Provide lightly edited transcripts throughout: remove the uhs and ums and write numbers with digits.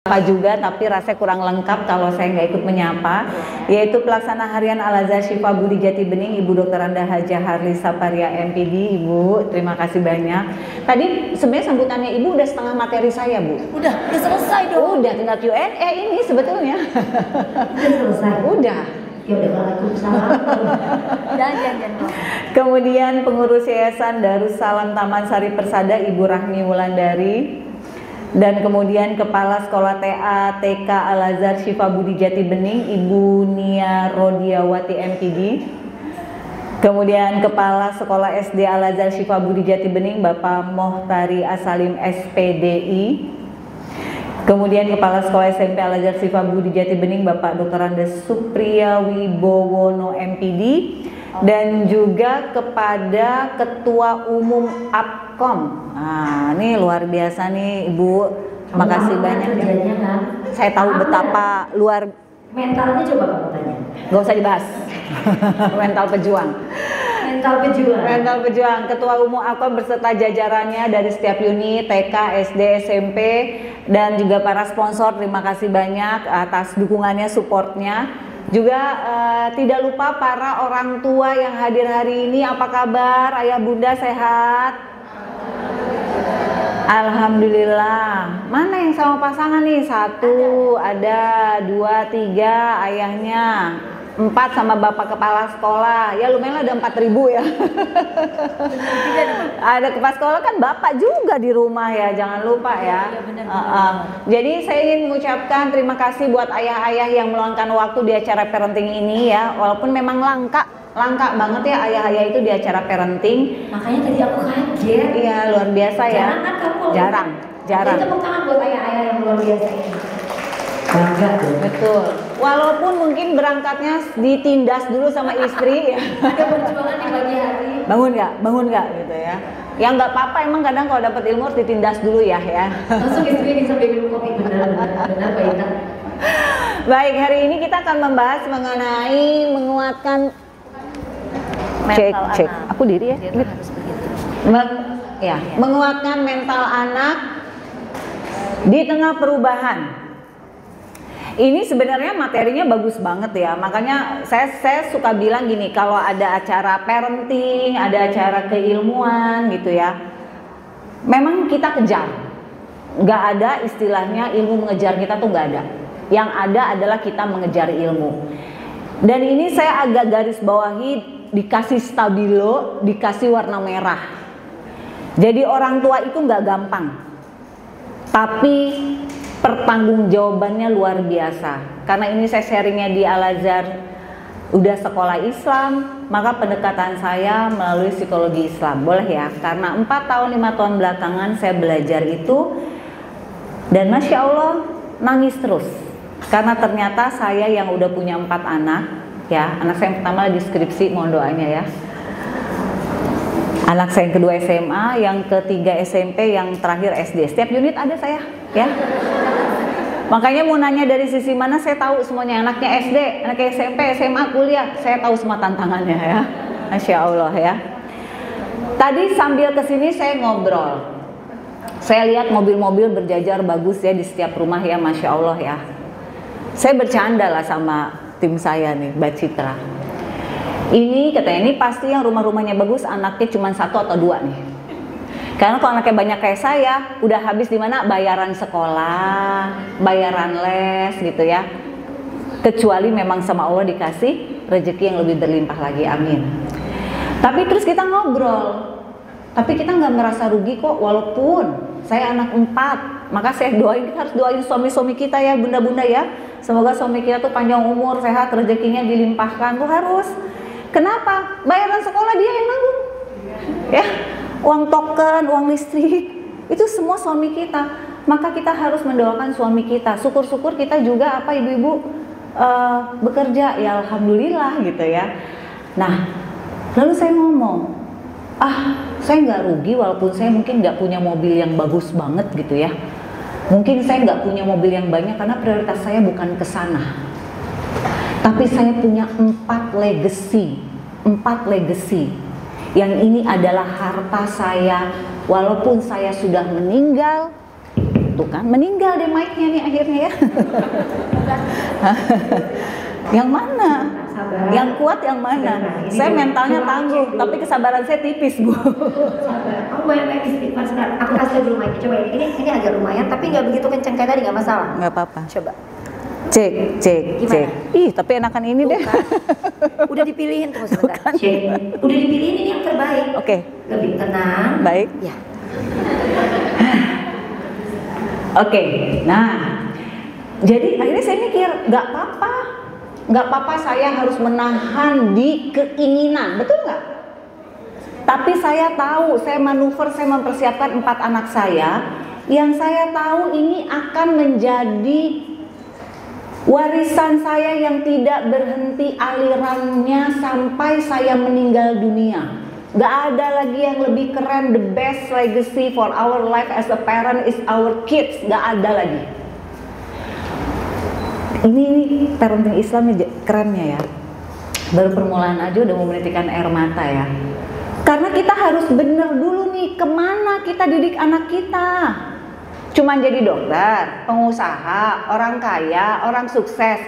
Apa juga, tapi rasanya kurang lengkap kalau saya nggak ikut menyapa, yaitu Pelaksana Harian Al-Azhar Syifa Budi Jati Bening, Ibu Dr. Anda Hajah Harli Saparia MPD. Ibu, terima kasih banyak. Tadi sebenarnya sambutannya Ibu udah setengah materi saya, Bu. Udah selesai dong. Udah, tinggal Q&A ini sebetulnya. Udah selesai. Udah. Ya udah, Waalaikumsalam. Jangan. Kemudian pengurus Yayasan Darussalam Taman Sari Persada, Ibu Rahmi Wulandari. Dan kemudian Kepala Sekolah TA TK Al-Azhar Syifa Budi Jati Bening, Ibu Nia Rodiawati MPD. Kemudian Kepala Sekolah SD Al-Azhar Syifa Budi Jati Bening, Bapak Mohtari Asalim SPDI. Kemudian Kepala Sekolah SMP Al-Azhar Syifa Budi Jati Bening, Bapak Dr. Andes Supriya Wibowono MPD. Dan juga kepada Ketua Umum APKOM. Nah, ini luar biasa nih Ibu. Makasih banyak ya. Kan? Saya tahu betapa luar mentalnya, coba kamu tanya. Gak usah dibahas. Mental pejuang. Mental pejuang. Ketua Umum APKOM beserta jajarannya dari setiap unit TK, SD, SMP, dan juga para sponsor. Terima kasih banyak atas dukungannya, supportnya. Juga tidak lupa para orang tua yang hadir hari ini. Apa kabar ayah bunda, sehat? Alhamdulillah. Mana yang sama pasangan nih? 1 ada, 2, 3 ayahnya, 4 sama bapak kepala sekolah. Ya lumayan ada 4.000 ya. Ada kepala sekolah kan bapak juga di rumah ya, jangan lupa ya. Jadi saya ingin mengucapkan terima kasih buat ayah-ayah yang meluangkan waktu di acara parenting ini ya. Walaupun memang langka banget ya ayah-ayah itu di acara parenting. Makanya tadi aku kaget. Iya, luar biasa ya. Jarang. Jadi tepuk tangan buat ayah-ayah yang luar biasa ini. Bangga tuh. Betul. Walaupun mungkin berangkatnya ditindas dulu sama istri ya. Ada perjuangan di pagi hari. Bangun nggak gitu ya. Ya nggak apa-apa, emang kadang kalau dapat ilmu harus ditindas dulu ya. Langsung istri bisa minum kopi, benar Pak Ita. Baik, hari ini kita akan membahas mengenai menguatkan mental cek. anak. Aku diri ya. Harus begitu. Menguatkan mental anak di tengah perubahan. Ini sebenarnya materinya bagus banget ya. Makanya saya suka bilang gini, kalau ada acara parenting, ada acara keilmuan gitu ya, memang kita kejar. Nggak ada istilahnya ilmu mengejar kita tuh nggak ada. Yang ada adalah kita mengejar ilmu. Dan ini saya agak garis bawahi, dikasih stabilo, dikasih warna merah. Jadi orang tua itu nggak gampang, tapi pertanggungjawabannya luar biasa. Karena ini saya sharingnya di Al-Azhar udah sekolah Islam, maka pendekatan saya melalui psikologi Islam. Boleh ya? Karena 4 tahun 5 tahun belakangan saya belajar itu, dan Masya Allah nangis terus. Karena ternyata saya yang udah punya 4 anak ya, anak saya yang pertama lagi skripsi, mohon doanya ya. Anak saya yang kedua SMA, yang ketiga SMP, yang terakhir SD. Setiap unit ada saya, ya. Makanya mau nanya dari sisi mana, saya tahu semuanya. Anaknya SD, anaknya SMP, SMA, kuliah, saya tahu semua tantangannya ya. Masya Allah ya. Tadi sambil kesini saya ngobrol. Saya lihat mobil-mobil berjajar bagus ya di setiap rumah ya, Masya Allah ya. Saya bercanda lah sama tim saya nih, Mbak Citra. Ini katanya, ini pasti yang rumah-rumahnya bagus anaknya cuma 1 atau 2 nih. Karena kalau anaknya banyak kayak saya, udah habis di mana bayaran sekolah, bayaran les gitu ya. Kecuali memang sama Allah dikasih rezeki yang lebih berlimpah lagi, amin. Tapi terus kita ngobrol, tapi kita nggak merasa rugi kok, walaupun saya anak 4. Maka saya doain, kita harus doain suami-suami kita ya, bunda-bunda ya. Semoga suami kita tuh panjang umur, sehat, rezekinya dilimpahkan, tuh harus. Kenapa? Bayaran sekolah dia yang nanggung. Ya, uang token, uang listrik, itu semua suami kita. Maka kita harus mendoakan suami kita. Syukur-syukur kita juga apa ibu-ibu bekerja, ya alhamdulillah gitu ya. Nah, lalu saya ngomong, saya nggak rugi walaupun saya mungkin nggak punya mobil yang bagus banget gitu ya. Mungkin saya nggak punya mobil yang banyak karena prioritas saya bukan ke sana. Tapi saya punya 4 legacy. Yang ini adalah harta saya. Walaupun saya sudah meninggal, tuh kan, meninggal deh mic-nya nih akhirnya ya. Yang mana? Sabar. Yang kuat yang mana? Saya mentalnya tangguh, tapi kesabaran saya tipis, Bu. Sabar. Kamu banyak istighfar sekarang. Aku kasih dulu mic. Coba ini agak lumayan, tapi nggak begitu kencang kayak tadi, nggak masalah. Nggak apa-apa. Coba. Cek. Gimana? Ih, tapi enakan ini Tuh deh. kan. Udah dipilihin tuh sebentar. Cek. Udah dipilihin ini yang terbaik. Oke. Lebih tenang. Baik. Ya. Oke. Nah, jadi akhirnya saya mikir, nggak apa-apa saya harus menahan di keinginan, betul nggak? Tapi saya tahu, saya manuver, saya mempersiapkan 4 anak saya, yang saya tahu ini akan menjadi warisan saya yang tidak berhenti alirannya sampai saya meninggal dunia. Gak ada lagi yang lebih keren. The best legacy for our life as a parent is our kids. Gak ada lagi. Ini parenting Islam kerennya ya. Baru permulaan aja udah mau menitikan air mata ya. Karena kita harus bener dulu nih, kemana kita didik anak kita. Cuman jadi dokter, pengusaha, orang kaya, orang sukses,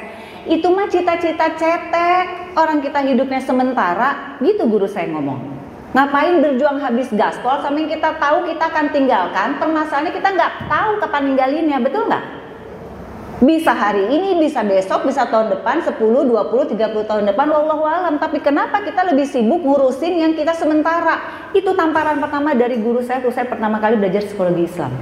itu mah cita-cita cetek. Orang kita hidupnya sementara, gitu guru saya ngomong. Ngapain berjuang habis gaspol sampai kita tahu kita akan tinggalkan. Permasalahannya kita nggak tahu kapan ninggalinnya, betul nggak? Bisa hari ini, bisa besok, bisa tahun depan, 10, 20, 30 tahun depan, wallahu alam. Tapi kenapa kita lebih sibuk ngurusin yang kita sementara? Itu tamparan pertama dari guru saya waktu saya pertama kali belajar psikologi Islam.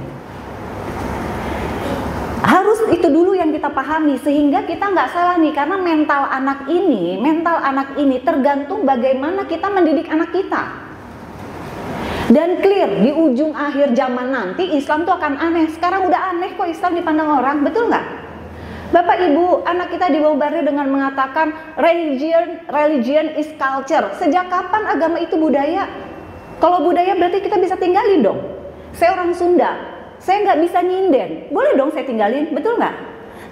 Harus itu dulu yang kita pahami, sehingga kita nggak salah nih, karena mental anak ini tergantung bagaimana kita mendidik anak kita. Dan clear, di ujung akhir zaman nanti Islam tuh akan aneh. Sekarang udah aneh kok Islam dipandang orang, betul nggak? Bapak Ibu, anak kita dibombardir dengan mengatakan religion is culture. Sejak kapan agama itu budaya? Kalau budaya berarti kita bisa tinggalin dong. Saya orang Sunda, saya nggak bisa nyinden, boleh dong saya tinggalin, betul nggak?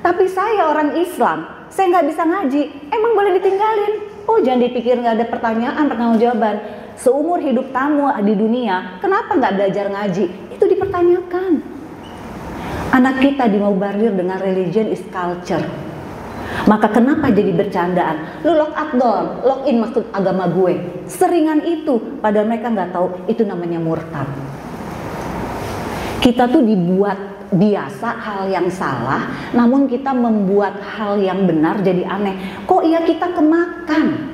Tapi saya orang Islam, saya nggak bisa ngaji, emang boleh ditinggalin? Oh, jangan dipikir nggak ada pertanyaan, pertanggungjawaban. Seumur hidup kamu di dunia, kenapa nggak belajar ngaji? Itu dipertanyakan. Anak kita dimombardir dengan religion is culture. Maka kenapa jadi bercandaan? Lu lock in maksud agama gue. Seringan itu, padahal mereka nggak tahu itu namanya murtad. Kita tuh dibuat biasa hal yang salah, namun kita membuat hal yang benar jadi aneh. Kok iya kita kemakan?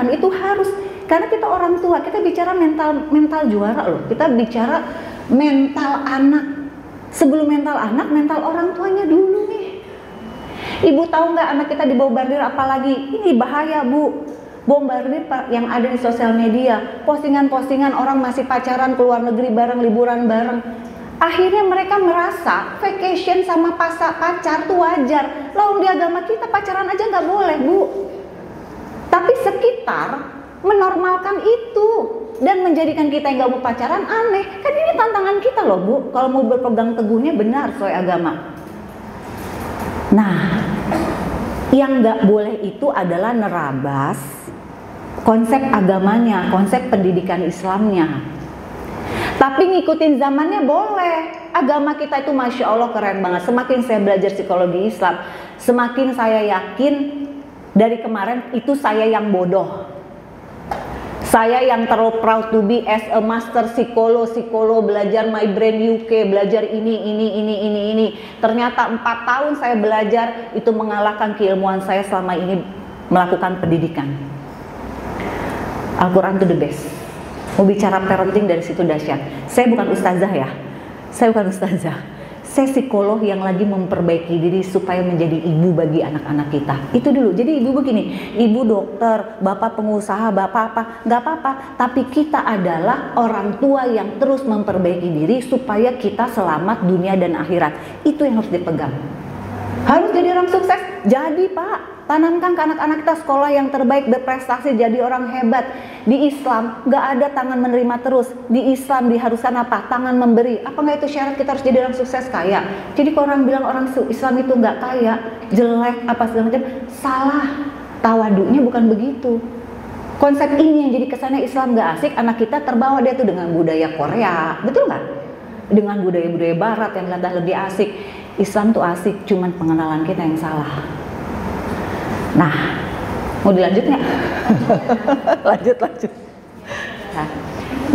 Itu harus, karena kita orang tua, kita bicara mental juara loh. Kita bicara mental anak. Sebelum mental anak, mental orang tuanya dulu nih. Ibu tahu nggak anak kita dibombardir apalagi? Ini bahaya, Bu. Bombardir yang ada di sosial media, postingan-postingan orang masih pacaran, keluar negeri bareng, liburan bareng. Akhirnya mereka merasa vacation sama pacar tuh wajar. Lalu di agama kita pacaran aja nggak boleh, Bu. Tapi sekitar menormalkan itu dan menjadikan kita yang nggak mau pacaran aneh. Kan ini tantangan kita loh, Bu. Kalau mau berpegang teguhnya benar sesuai agama. Nah, yang nggak boleh itu adalah nerabas konsep agamanya, konsep pendidikan Islamnya. Tapi ngikutin zamannya boleh. Agama kita itu Masya Allah keren banget. Semakin saya belajar psikologi Islam, semakin saya yakin dari kemarin itu saya yang bodoh. Saya yang terlalu proud to be as a master psikolog, belajar My Brain UK, belajar ini. Ternyata 4 tahun saya belajar itu mengalahkan keilmuan saya selama ini melakukan pendidikan. Al-Quran itu the best. Mau bicara parenting dari situ dahsyat. Saya bukan ustazah ya. Saya psikolog yang lagi memperbaiki diri supaya menjadi ibu bagi anak-anak kita. Itu dulu. Jadi ibu begini, ibu dokter, bapak pengusaha, bapak apa, nggak apa-apa. Tapi kita adalah orang tua yang terus memperbaiki diri supaya kita selamat dunia dan akhirat. Itu yang harus dipegang. Harus jadi orang sukses. Jadi Pak, tanamkan ke anak-anak kita sekolah yang terbaik, berprestasi, jadi orang hebat. Di Islam nggak ada tangan menerima terus. Di Islam diharuskan apa? Tangan memberi. Apa nggak itu syarat kita harus jadi orang sukses kaya? Jadi kalau orang bilang orang Islam itu nggak kaya, jelek, apa segala macam, salah. Tawadunya bukan begitu. Konsep ini yang jadi kesannya Islam nggak asik, anak kita terbawa dia tuh dengan budaya Korea, betul nggak? dengan budaya-budaya barat yang kelihatan lebih asik. Islam tuh asik, cuman pengenalan kita yang salah. Nah, mau dilanjut nggak? Lanjut.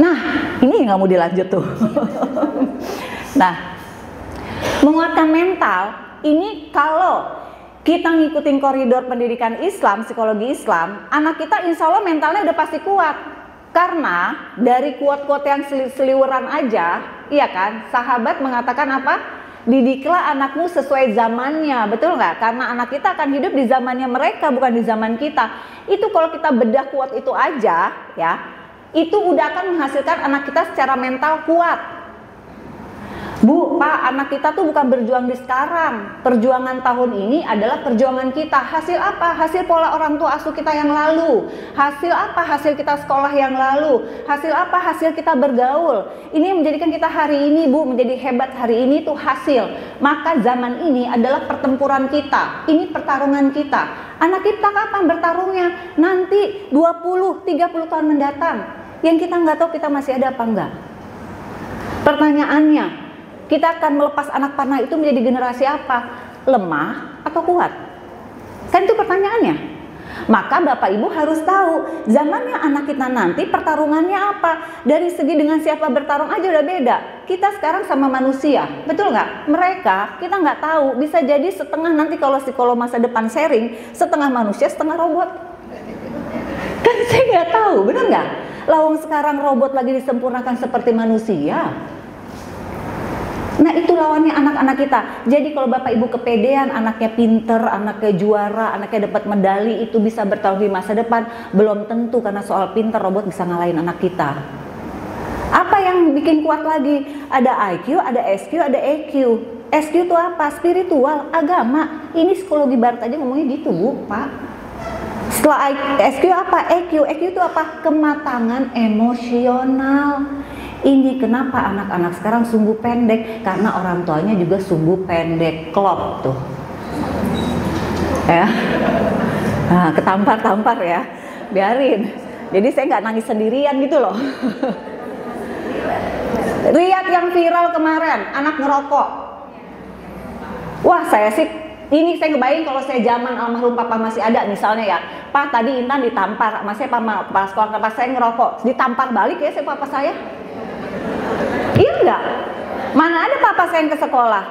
Nah, ini nggak mau dilanjut tuh. Nah, menguatkan mental ini kalau kita ngikutin koridor pendidikan Islam, psikologi Islam, anak kita insya Allah mentalnya udah pasti kuat. Karena dari quote-quote yang seliweran aja, iya kan, sahabat mengatakan apa? Didiklah anakmu sesuai zamannya, betul nggak? Karena anak kita akan hidup di zamannya mereka, bukan di zaman kita. Itu kalau kita bedah kuat itu aja, ya, itu udah akan menghasilkan anak kita secara mental kuat. Bu, Pak, anak kita tuh bukan berjuang di sekarang. Perjuangan tahun ini adalah perjuangan kita. Hasil apa? Hasil pola orang tua asuh kita yang lalu. Hasil apa? Hasil kita sekolah yang lalu. Hasil apa? Hasil kita bergaul. Ini yang menjadikan kita hari ini, Bu, menjadi hebat hari ini tuh hasil. Maka zaman ini adalah pertempuran kita. Ini pertarungan kita. Anak kita kapan bertarungnya? Nanti 20-30 tahun mendatang. Yang kita nggak tahu kita masih ada apa enggak. Pertanyaannya, kita akan melepas anak panah itu menjadi generasi apa? Lemah atau kuat? Kan itu pertanyaannya. Maka Bapak Ibu harus tahu zamannya anak kita nanti pertarungannya apa. Dari segi dengan siapa bertarung aja udah beda. Kita sekarang sama manusia, betul nggak? Mereka kita nggak tahu, bisa jadi setengah nanti kalau psikolog masa depan sharing, setengah manusia setengah robot. Kan saya nggak tahu, bener nggak? Lawang sekarang robot lagi disempurnakan seperti manusia. Nah itu lawannya anak-anak kita. Jadi kalau Bapak Ibu kepedean, anaknya pinter, anaknya juara, anaknya dapat medali, itu bisa bertarung di masa depan. Belum tentu karena soal pinter robot bisa ngalahin anak kita. Apa yang bikin kuat lagi? Ada IQ, ada SQ, ada EQ. SQ itu apa? Spiritual, agama. Ini psikologi barat aja ngomongnya gitu, Bu, Pak. Setelah SQ apa? EQ. EQ itu apa? Kematangan emosional. Ini kenapa anak-anak sekarang sumbu pendek, karena orang tuanya juga sumbu pendek. Klop tuh ya. Nah, ketampar-tampar ya, biarin. Jadi saya nggak nangis sendirian gitu loh. Lihat yang viral kemarin, anak ngerokok. Wah, saya sih ini saya ngebayang kalau saya zaman almarhum papa masih ada misalnya ya, Pak tadi Intan ditampar, masih pas sekolah pas saya ngerokok, ditampar balik ya saya papa saya. Iya enggak? Mana ada papa saya yang ke sekolah?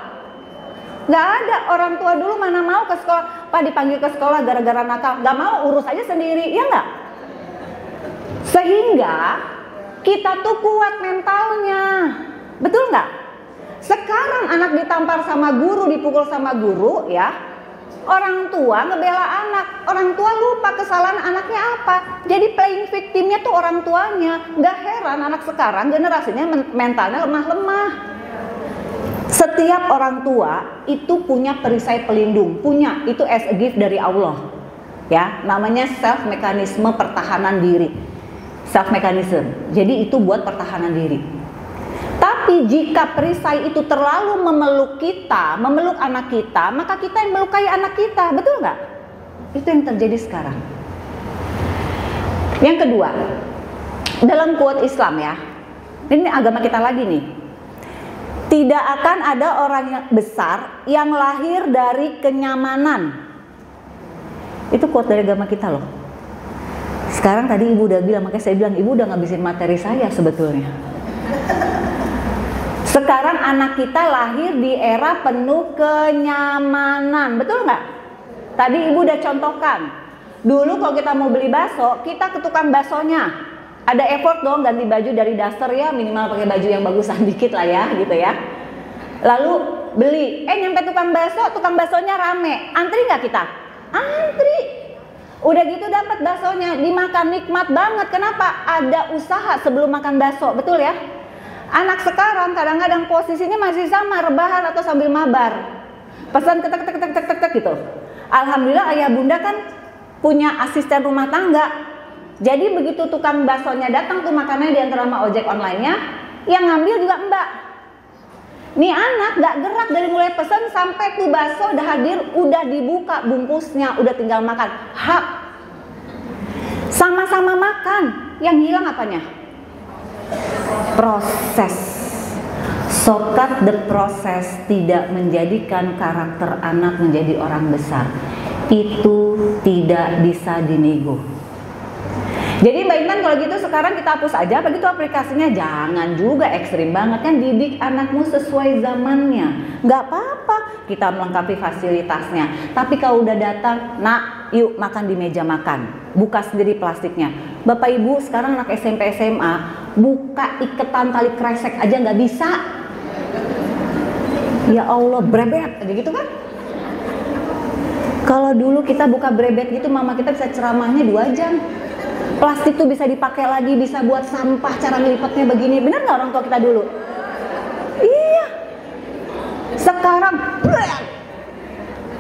Nggak ada. Orang tua dulu mana mau ke sekolah? Pak dipanggil ke sekolah gara-gara nakal, nggak mau, urus aja sendiri, ya nggak? Sehingga kita tuh kuat mentalnya, betul nggak? Sekarang anak ditampar sama guru, dipukul sama guru, ya. Orang tua ngebela anak, orang tua lupa kesalahan anaknya apa. Jadi playing victimnya tuh orang tuanya. Gak heran anak sekarang generasinya mentalnya lemah-lemah. Setiap orang tua itu punya perisai pelindung, punya itu as a gift dari Allah. Ya, namanya self mekanisme pertahanan diri. Self mechanism. Jadi itu buat pertahanan diri. Tapi jika perisai itu terlalu memeluk kita, memeluk anak kita, maka kita yang melukai anak kita, betul nggak? Itu yang terjadi sekarang. Yang kedua, dalam quote Islam ya, ini agama kita lagi nih. Tidak akan ada orang yang besar yang lahir dari kenyamanan. Itu quote dari agama kita loh. Sekarang tadi ibu udah bilang, makanya saya bilang ibu udah ngabisin materi saya sebetulnya. Sekarang anak kita lahir di era penuh kenyamanan, betul nggak? Tadi ibu udah contohkan. Dulu kalau kita mau beli bakso, kita ke tukang baksonya. Ada effort dong ganti baju dari daster ya, minimal pakai baju yang bagusan dikit lah ya, gitu ya. Lalu beli, nyampe tukang baksonya rame. Antri nggak kita? Antri. Udah gitu dapat baksonya, dimakan nikmat banget. Kenapa? Ada usaha sebelum makan bakso, betul ya? Anak sekarang kadang-kadang posisinya masih sama, rebahan atau sambil mabar. Pesan ketek gitu. Alhamdulillah ayah bunda kan punya asisten rumah tangga. Jadi begitu tukang baksonya datang tuh makanannya diantar sama ojek online-nya, yang ngambil juga mbak. Nih anak gak gerak dari mulai pesan sampai tuh bakso udah hadir, udah dibuka bungkusnya, udah tinggal makan. Hap. Sama-sama makan, yang hilang apanya? Proses So cut the process tidak menjadikan karakter anak menjadi orang besar. Itu tidak bisa dinego. Jadi Mbak Intan kalau gitu sekarang kita hapus aja apa gitu aplikasinya. Jangan juga ekstrim banget kan, didik anakmu sesuai zamannya. Nggak apa-apa kita melengkapi fasilitasnya. Tapi kalau udah datang, nak yuk makan di meja makan. Buka sendiri plastiknya. Bapak Ibu sekarang anak SMP SMA buka iketan tali kresek aja nggak bisa. Ya Allah, brebet aja gitu kan. Kalau dulu kita buka brebet gitu mama kita bisa ceramahnya 2 jam. Plastik tuh bisa dipakai lagi, bisa buat sampah, cara ngelipatnya begini. Bener nggak orang tua kita dulu? Iya. Sekarang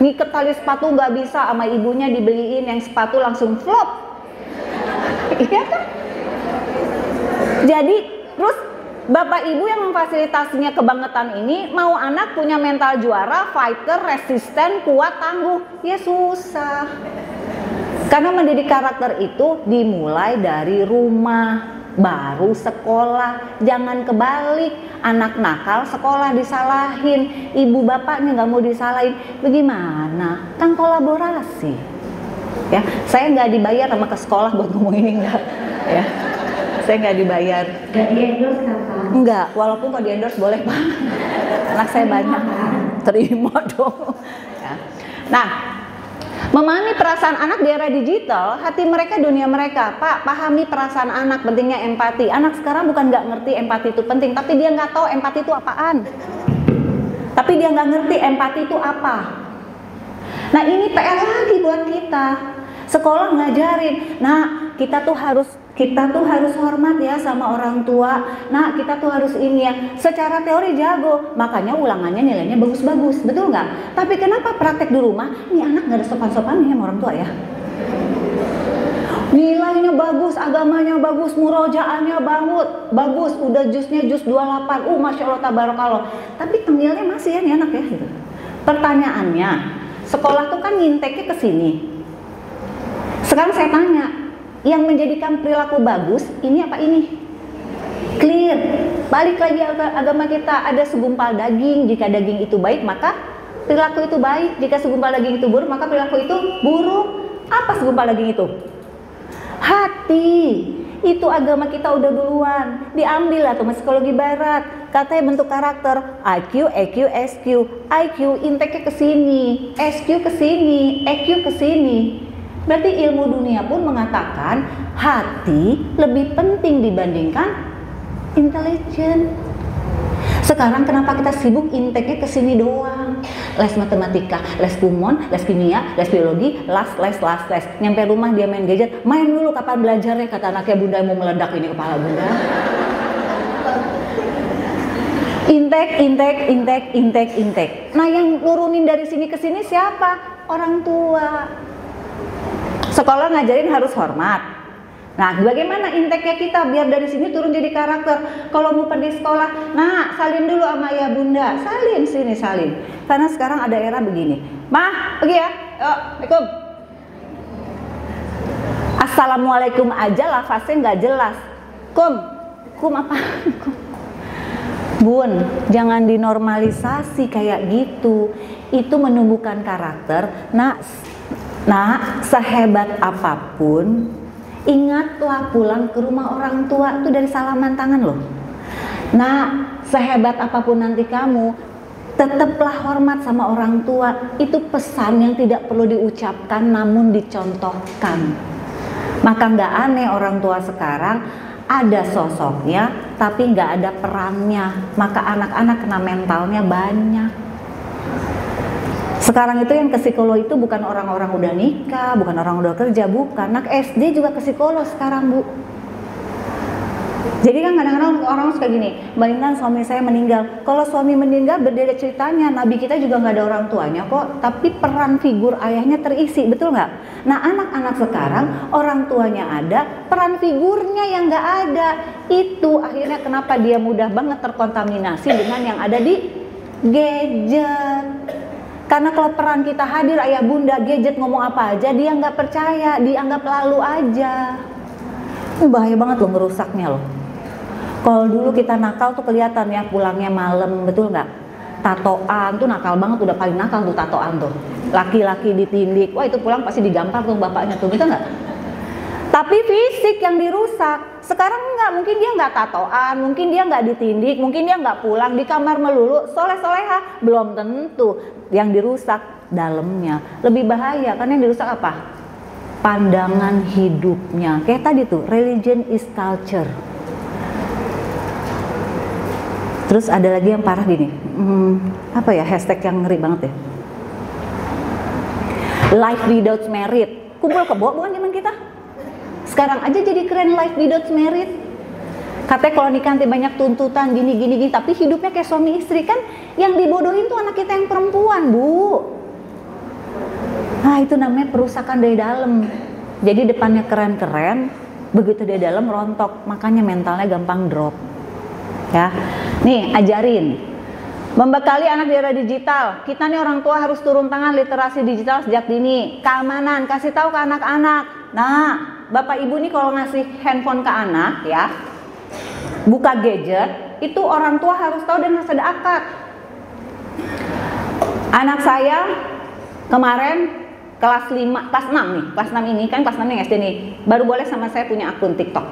ngiket tali sepatu nggak bisa, sama ibunya dibeliin yang sepatu langsung flop. Iya kan? Jadi terus bapak ibu yang memfasilitasinya kebangetan ini mau anak punya mental juara, fighter, resisten, kuat, tangguh. Ya susah. Karena mendidik karakter itu dimulai dari rumah, baru sekolah. Jangan kebalik, anak nakal sekolah disalahin, ibu bapaknya nggak mau disalahin. Bagaimana? Kan kolaborasi. Ya, saya nggak dibayar sama ke sekolah buat ngomong ini enggak. Ya, saya nggak dibayar. Nggak di-endorse kan Pak? Enggak, walaupun kalau di-endorse boleh Pak. Anak saya banyak. Terima dong. Ya. Nah, memahami perasaan anak di era digital, hati mereka dunia mereka. Pak, pahami perasaan anak, pentingnya empati. Anak sekarang bukan nggak ngerti empati itu penting, tapi dia nggak tahu empati itu apaan. Tapi dia nggak ngerti empati itu apa. Nah ini PR lagi buat kita. Sekolah ngajarin, nah kita tuh harus hormat ya sama orang tua. Nah kita tuh harus ini ya. Secara teori jago, makanya ulangannya nilainya bagus-bagus, betul nggak? Tapi kenapa praktek di rumah? Ini anak nggak ada sopan-sopannya sama orang tua ya. Nilainya bagus, agamanya bagus, murojaannya bagus, udah jusnya jus 28, masya Allah tabarakallah. Tapi tengilnya masih ya nih anak ya. Gitu. Pertanyaannya, sekolah tuh kan nginteknya ke sini. Sekarang saya tanya, yang menjadikan perilaku bagus ini apa ini? Clear. Balik lagi agama kita, ada segumpal daging. Jika daging itu baik maka perilaku itu baik. Jika segumpal daging itu buruk maka perilaku itu buruk. Apa segumpal daging itu? Hati. Itu agama kita udah duluan. Diambil lah tuh psikologi barat. Katanya bentuk karakter IQ, EQ, SQ. IQ intake-nya ke sini, SQ ke sini, EQ ke sini. Berarti ilmu dunia pun mengatakan hati lebih penting dibandingkan intelijen. Sekarang kenapa kita sibuk intake-nya ke sini doang? Les matematika, les kumon, les kimia, les biologi, les. Nyampe rumah dia main gadget. Main dulu kapan belajarnya, kata anaknya. Bunda mau meledak ini kepala bunda. Intake. Nah yang nurunin dari sini ke sini siapa? Orang tua. Sekolah ngajarin harus hormat. Nah, bagaimana intake-nya kita biar dari sini turun jadi karakter? Kalau mau pergi sekolah, nah salin dulu sama ayah bunda, salin sini salin. Karena sekarang ada era begini. Mah, pergi ya. Assalamualaikum. Assalamualaikum aja lafaznya nggak jelas. Kum apa? Bun, jangan dinormalisasi kayak gitu. Itu menumbuhkan karakter. Nah, sehebat apapun, ingatlah pulang ke rumah orang tua itu dari salaman tangan loh. Nah, sehebat apapun nanti kamu, tetaplah hormat sama orang tua. Itu pesan yang tidak perlu diucapkan namun dicontohkan. Maka nggak aneh orang tua sekarang ada sosoknya tapi nggak ada perannya. Maka anak-anak kena mentalnya banyak. Sekarang itu yang ke psikolog itu bukan orang-orang udah nikah, bukan orang udah kerja, bukan. Anak SD juga ke psikolog sekarang, Bu. Jadi kan kadang-kadang orang suka gini, Mbak Intan suami saya meninggal. Kalau suami meninggal berbeda ceritanya, Nabi kita juga nggak ada orang tuanya kok. Tapi peran figur ayahnya terisi, betul nggak? Nah anak-anak sekarang orang tuanya ada, peran figurnya yang nggak ada. Itu akhirnya kenapa dia mudah banget terkontaminasi dengan yang ada di gadget. Karena kalau peran kita hadir, ayah bunda, gadget ngomong apa aja, dia nggak percaya, dianggap lalu aja. Bahaya banget loh ngerusaknya loh. Kalau dulu kita nakal tuh kelihatan ya, pulangnya malam, betul nggak? Tatoan tuh nakal banget, udah paling nakal tuh tatoan tuh. Laki-laki ditindik, wah itu pulang pasti digampar tuh bapaknya tuh, gitu nggak? Tapi fisik yang dirusak. Sekarang enggak, mungkin dia nggak tatoan, mungkin dia nggak ditindik, mungkin dia nggak pulang di kamar melulu, soleh-soleha, belum tentu. Yang dirusak dalamnya lebih bahaya, karena yang dirusak apa? Pandangan hidupnya. Kayak tadi tuh, religion is culture. Terus ada lagi yang parah gini, apa ya, hashtag yang ngeri banget ya, life without merit. Kumpul kebo bukan zaman kita. Sekarang aja jadi keren life without merit. Katanya kalau nikah nanti banyak tuntutan gini, tapi hidupnya kayak suami istri. Kan yang dibodohin tuh anak kita yang perempuan, Bu. Nah itu namanya perusakan dari dalam. Jadi depannya keren-keren, begitu dari dalam rontok, makanya mentalnya gampang drop. Ya, nih ajarin, membekali anak di era digital. Kita nih orang tua harus turun tangan literasi digital sejak dini. Keamanan, kasih tahu ke anak-anak. Nah, bapak ibu nih kalau ngasih handphone ke anak ya, buka gadget, itu orang tua harus tahu dan harus ada akad. Anak saya kemarin kelas 5, kelas 6 nih, kelas 6 ini kan kelas 6 yang SD nih, baru boleh sama saya punya akun TikTok.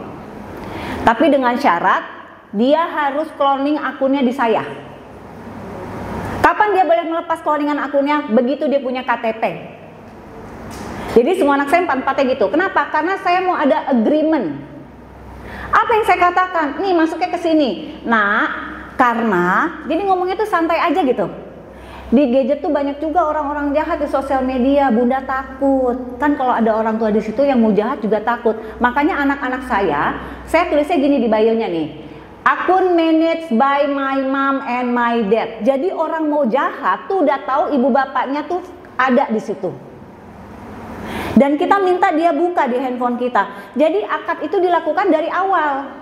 Tapi dengan syarat dia harus cloning akunnya di saya. Kapan dia boleh melepas cloningan akunnya? Begitu dia punya KTP. Jadi semua anak saya empat-empatnya gitu. Kenapa? Karena saya mau ada agreement. Apa yang saya katakan? Nih masuknya ke sini. Nah, karena jadi ngomongnya tuh santai aja gitu. Di gadget tuh banyak juga orang-orang jahat di sosial media. Bunda takut. Kan kalau ada orang tua di situ yang mau jahat juga takut. Makanya anak-anak saya tulisnya gini di bio-nya nih. Akun managed by my mom and my dad. Jadi orang mau jahat tuh udah tahu ibu bapaknya tuh ada di situ. Dan kita minta dia buka di handphone kita. Jadi akad itu dilakukan dari awal.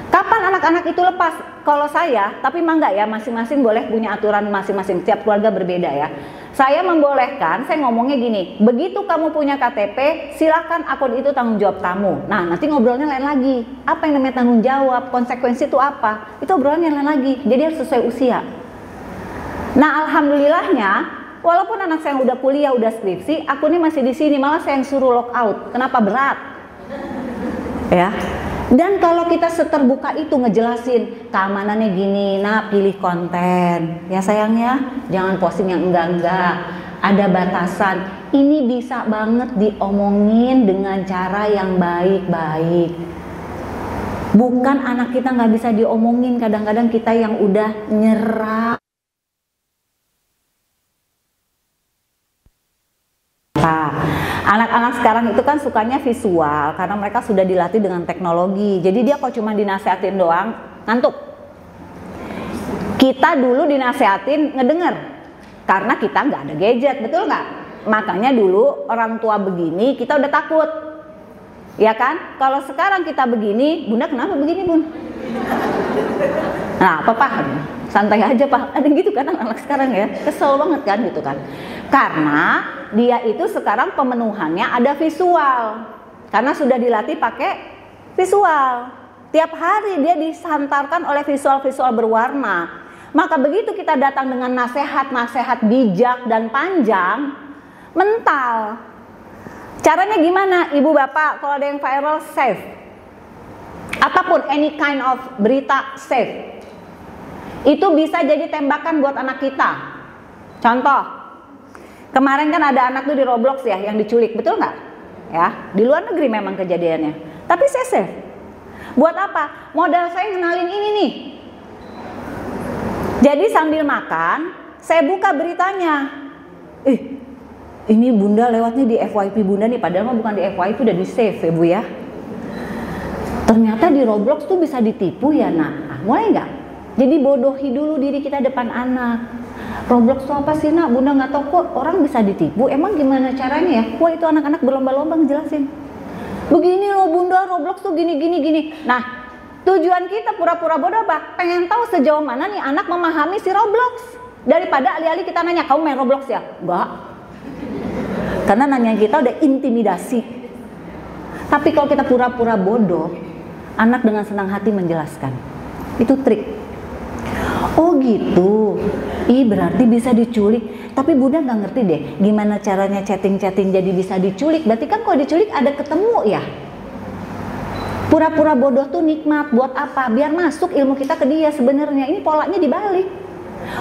Kapan anak-anak itu lepas? Kalau saya, tapi mah enggak ya, masing-masing boleh punya aturan masing-masing. Setiap keluarga berbeda ya. Saya membolehkan, saya ngomongnya gini, begitu kamu punya KTP, silakan akun itu tanggung jawab kamu. Nah, nanti ngobrolnya lain lagi. Apa yang namanya tanggung jawab, konsekuensi itu apa? Itu obrolannya lain lagi. Jadi harus sesuai usia. Nah, alhamdulillahnya, walaupun anak saya udah kuliah, udah skripsi, akunnya masih di sini. Malah saya yang suruh lock out. Kenapa? Berat. Ya. Dan kalau kita seterbuka itu ngejelasin keamanannya gini, nah pilih konten ya sayangnya, jangan posting yang enggak, ada batasan. Ini bisa banget diomongin dengan cara yang baik-baik. Bukan anak kita nggak bisa diomongin, kadang-kadang kita yang udah nyerah. Anak-anak sekarang itu kan sukanya visual karena mereka sudah dilatih dengan teknologi. Jadi dia kok cuma dinasehatin doang ngantuk. Kita dulu dinasehatin ngedenger karena kita nggak ada gadget, betul nggak? Makanya dulu orang tua begini kita udah takut, ya kan? Kalau sekarang kita begini, Bunda kenapa begini Bun? Nah, Papa santai aja Pak, ada gitu kan anak-anak sekarang ya, kesel banget kan gitu kan. Karena dia itu sekarang pemenuhannya ada visual, karena sudah dilatih pakai visual. Tiap hari dia disantarkan oleh visual-visual berwarna. Maka begitu kita datang dengan nasihat-nasihat bijak dan panjang, mental. Caranya gimana? Ibu bapak kalau ada yang viral, save. Apapun, any kind of berita, save. Itu bisa jadi tembakan buat anak kita. Contoh, kemarin kan ada anak tuh di Roblox ya yang diculik, betul nggak? Ya, di luar negeri memang kejadiannya. Tapi saya save. Buat apa? Modal saya ngenalin ini nih. Jadi sambil makan, saya buka beritanya. Ini Bunda lewatnya di FYP Bunda nih, padahal mah bukan di FYP, udah di save ya Bu ya. Ternyata di Roblox tuh bisa ditipu ya nak. Nah, mulai nggak? Jadi bodohi dulu diri kita depan anak. Roblox tuh apa sih nak? Bunda nggak tahu kok, orang bisa ditipu. Emang gimana caranya ya? Wah itu anak-anak berlomba-lomba ngejelasin. Begini loh Bunda, Roblox tuh gini. Nah, tujuan kita pura-pura bodoh apa? Pengen tahu sejauh mana nih anak memahami si Roblox. Daripada alih-alih kita nanya, kamu main Roblox ya? Enggak. Karena nanya kita udah intimidasi. Tapi kalau kita pura-pura bodoh, Anak dengan senang hati menjelaskan. Itu trik. Oh gitu, berarti bisa diculik. Tapi Bunda nggak ngerti deh, gimana caranya chatting-chatting jadi bisa diculik. Berarti kan kalau diculik ada ketemu ya. Pura-pura bodoh tuh nikmat, buat apa? Biar masuk ilmu kita ke dia sebenarnya. Ini polanya dibalik.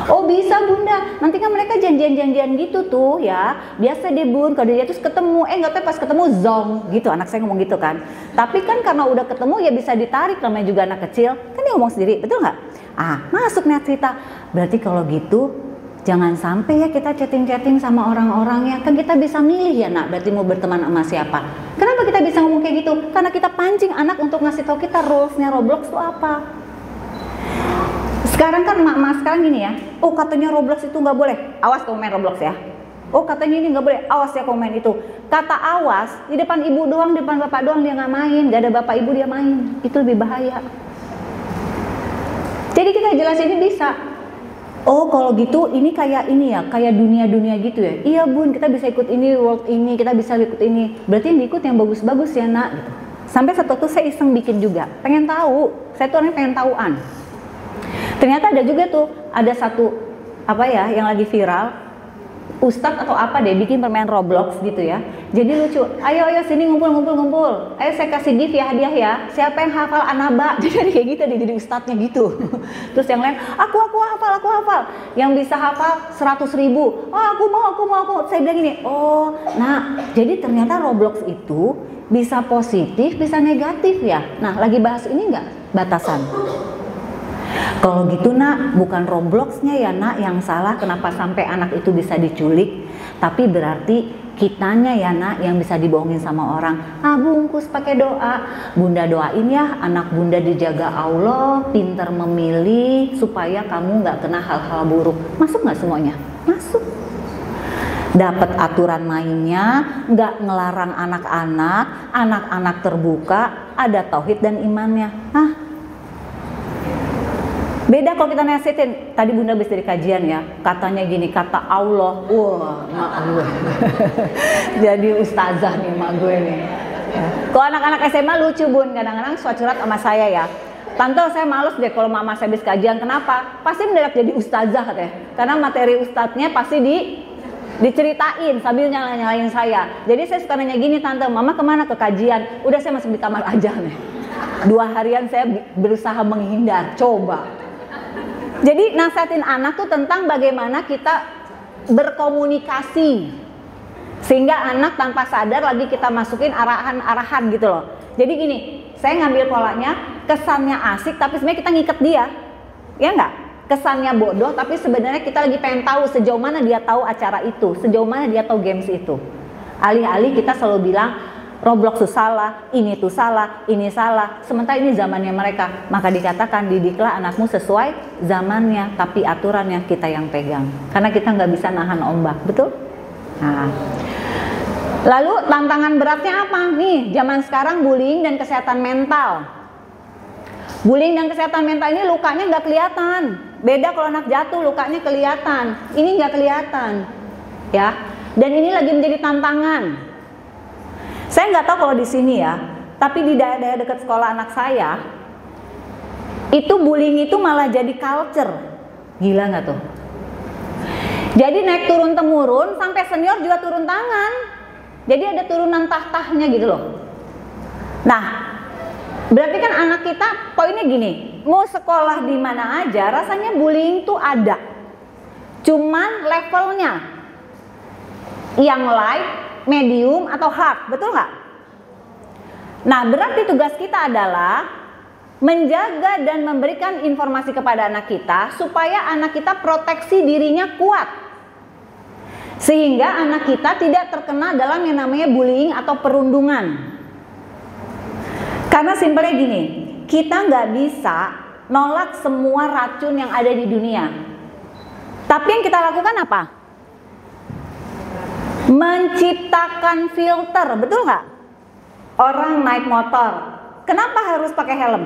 Oh bisa Bunda, nanti kan mereka janjian-janjian gitu tuh ya. Biasa deh Bun, kalau dia terus ketemu, nggak tahu pas ketemu zong gitu. Anak saya ngomong gitu kan. Tapi kan karena udah ketemu ya bisa ditarik, namanya juga anak kecil. Kan dia ngomong sendiri, betul nggak? Masuk nih cerita. Berarti kalau gitu jangan sampai ya kita chatting-chatting sama orang-orangnya. Kan kita bisa milih ya nak, berarti mau berteman sama siapa. Kenapa kita bisa ngomong kayak gitu? Karena kita pancing anak untuk ngasih tahu kita rules-nya Roblox itu apa. Sekarang kan emak-emak sekarang gini ya, oh katanya Roblox itu nggak boleh, awas kamu main Roblox ya. Oh katanya ini nggak boleh, awas ya kamu main itu. Kata awas, di depan ibu doang, di depan bapak doang dia nggak main, nggak ada bapak ibu dia main, itu lebih bahaya. Jadi kita jelasin ini bisa. Oh kalau gitu ini kayak ini ya, kayak dunia-dunia gitu ya. Iya Bun, kita bisa ikut ini, world ini, kita bisa ikut ini. Berarti yang diikut yang bagus-bagus ya nak. Gitu. Sampai satu waktu saya iseng bikin juga, pengen tahu. Saya tuh orangnya pengen tahuan. Ternyata ada juga tuh, ada satu yang lagi viral, ustadz atau apa deh bikin permainan Roblox gitu ya. Jadi lucu. Ayo sini ngumpul. Ayo saya kasih gift ya, hadiah ya. Siapa yang hafal Anaba? Jadi kayak gitu deh, jadi ustadznya gitu. Terus yang lain, aku hafal. Yang bisa hafal 100.000. Oh aku mau. Saya bilang gini, oh nah jadi ternyata Roblox itu bisa positif, bisa negatif ya. Nah lagi bahas ini nggak batasan? Kalau gitu nak, bukan Robloxnya ya nak yang salah kenapa sampai anak itu bisa diculik. Tapi berarti kitanya ya nak yang bisa dibohongin sama orang. Bungkus pakai doa. Bunda doain ya anak bunda dijaga Allah, pintar memilih supaya kamu nggak kena hal-hal buruk. Masuk nggak semuanya? Masuk. Dapat aturan mainnya, nggak ngelarang anak-anak terbuka, ada tauhid dan imannya. Beda kalau kita nasihatin, tadi Bunda habis dari kajian ya, katanya gini, kata Allah, wah mak gue jadi ustazah nih mak gue nih ya. Kalau anak-anak SMA lucu Bun, kadang-kadang suka curhat sama saya ya, Tante saya males deh kalau mama saya habis kajian, kenapa? Pasti mendadak jadi ustazah katanya, karena materi ustadznya pasti diceritain sambil nyalain saya. Jadi saya suka nanya gini, Tante mama kemana ke kajian? Udah saya masuk di kamar aja nih. 2 harian saya berusaha menghindar, coba. Jadi nasihatin anak tuh tentang bagaimana kita berkomunikasi sehingga anak tanpa sadar lagi kita masukin arahan-arahan gitu loh. Jadi gini, saya ngambil polanya kesannya asik tapi sebenarnya kita ngikat dia, ya nggak? Kesannya bodoh tapi sebenarnya kita lagi pengen tahu sejauh mana dia tahu acara itu, sejauh mana dia tahu games itu. Alih-alih kita selalu bilang Roblox itu salah, ini tuh salah, ini salah. Sementara ini zamannya mereka. Maka dikatakan didiklah anakmu sesuai zamannya, tapi aturannya kita yang pegang. Karena kita nggak bisa nahan ombak, betul? Nah. Lalu tantangan beratnya apa? Nih, zaman sekarang bullying dan kesehatan mental. Bullying dan kesehatan mental ini lukanya nggak kelihatan. Beda kalau anak jatuh lukanya kelihatan. Ini nggak kelihatan, ya. Dan ini lagi menjadi tantangan. Saya nggak tahu kalau di sini ya, tapi di daerah dekat sekolah anak saya, itu bullying itu malah jadi culture. Gila nggak tuh? Jadi naik turun temurun sampai senior juga turun tangan. Jadi ada turunan tahtahnya gitu loh. Nah, berarti kan anak kita poinnya gini, mau sekolah di mana aja, rasanya bullying tuh ada. Cuman levelnya yang light, medium atau hard, betul nggak? Nah berarti tugas kita adalah menjaga dan memberikan informasi kepada anak kita supaya anak kita proteksi dirinya kuat, sehingga anak kita tidak terkena dalam yang namanya bullying atau perundungan. Karena simpelnya gini, kita nggak bisa nolak semua racun yang ada di dunia, tapi yang kita lakukan apa? Menciptakan filter, betul nggak? Orang naik motor, kenapa harus pakai helm?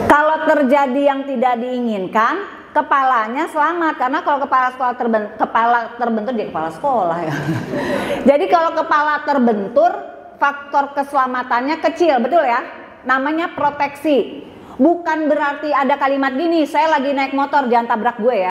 Kalau terjadi yang tidak diinginkan, kepalanya selamat. Karena kalau kepala terbentur jadi kepala sekolah ya. Jadi kalau kepala terbentur, faktor keselamatannya kecil, betul ya? Namanya proteksi. Bukan berarti ada kalimat gini, saya lagi naik motor jangan tabrak gue ya.